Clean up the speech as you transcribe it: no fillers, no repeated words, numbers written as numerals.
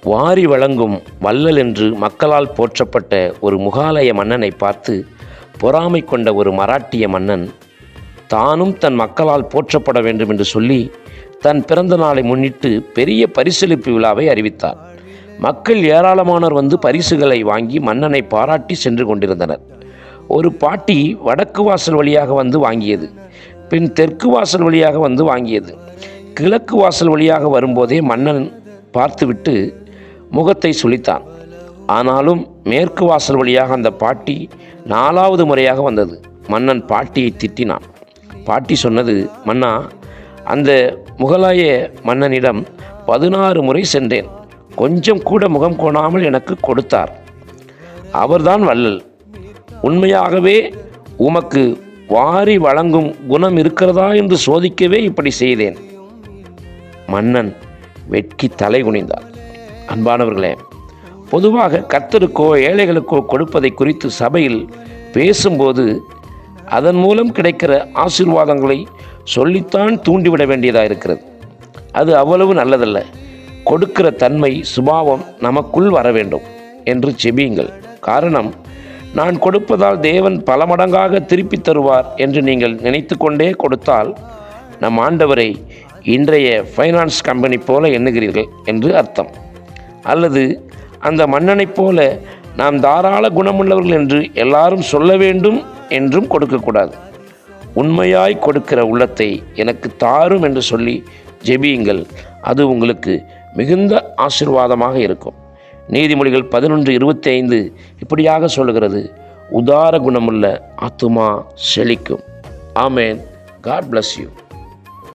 வாரி வழங்கும் வள்ளல் என்று மக்களால் போற்றப்பட்ட ஒரு முகாலய மன்னனை பார்த்து பொறாமை கொண்ட ஒரு மராட்டிய மன்னன் தானும் தன் மக்களால் போற்றப்பட வேண்டும் என்று சொல்லி தன் பிறந்த நாளை முன்னிட்டு பெரிய பரிசளிப்பு விழாவை அறிவித்தார். மக்கள் ஏராளமானோர் வந்து பரிசுகளை வாங்கி மன்னனை பாராட்டி சென்று கொண்டிருந்தனர். ஒரு பாட்டி வடக்கு வாசல் வழியாக வந்து வாங்கியது, பின் தெற்கு வாசல் வழியாக வந்து வாங்கியது. கிழக்கு வாசல் வழியாக வரும்போதே மன்னன் பார்த்துவிட்டு முகத்தை சுளித்தான். ஆனாலும் மேற்கு வாசல் வழியாக அந்த பாட்டி 4வது முறையாக வந்தது. மன்னன் பாட்டியை திட்டினான். பாட்டி சொன்னது, மன்னா, அந்த முகலாய மன்னனிடம் 16 முறை சென்றேன், கொஞ்சம் கூட முகம் கோணாமல் எனக்கு கொடுத்தார். அவர்தான் வள்ளல். உண்மையாகவே உமக்கு வாரி வழங்கும் குணம் இருக்கிறதா என்று சோதிக்கவே இப்படி செய்தேன். மன்னன் வெட்கி தலை குனிந்தார். அன்பானவர்களே, பொதுவாக கர்த்தருக்கோ ஏழைகளுக்கோ கொடுப்பதை குறித்து சபையில் பேசும்போது அதன் மூலம் கிடைக்கிற ஆசீர்வாதங்களை சொல்லித்தான் தூண்டிவிட வேண்டியதாக இருக்கிறது. அது அவ்வளவு நல்லதல்ல. கொடுக்கிற தன்மை சுபாவம் நமக்குள் வர வேண்டும் என்று செபியுங்கள். காரணம், நான் கொடுப்பதால் தேவன் பல மடங்காக திருப்பி தருவார் என்று நீங்கள் நினைத்து கொண்டே கொடுத்தால் நம் ஆண்டவரை இன்றைய ஃபைனான்ஸ் கம்பெனி போல எண்ணுகிறீர்கள் என்று அர்த்தம். அல்லது அந்த மன்னனைப் போல நாம் தாராள குணமுள்ளவர்கள் என்று எல்லாரும் சொல்ல வேண்டும் என்றும் கொடுக்கக்கூடாது. உண்மையாய் கொடுக்கிற உள்ளத்தை எனக்கு தாரும் என்று சொல்லி ஜெபியுங்கள். அது உங்களுக்கு மிகுந்த ஆசீர்வாதமாக இருக்கும். நீதிமொழிகள் 11:25 இப்படியாக சொல்லுகிறது, உதார குணமுள்ள ஆத்துமா செழிக்கும். ஆமேன். God bless you.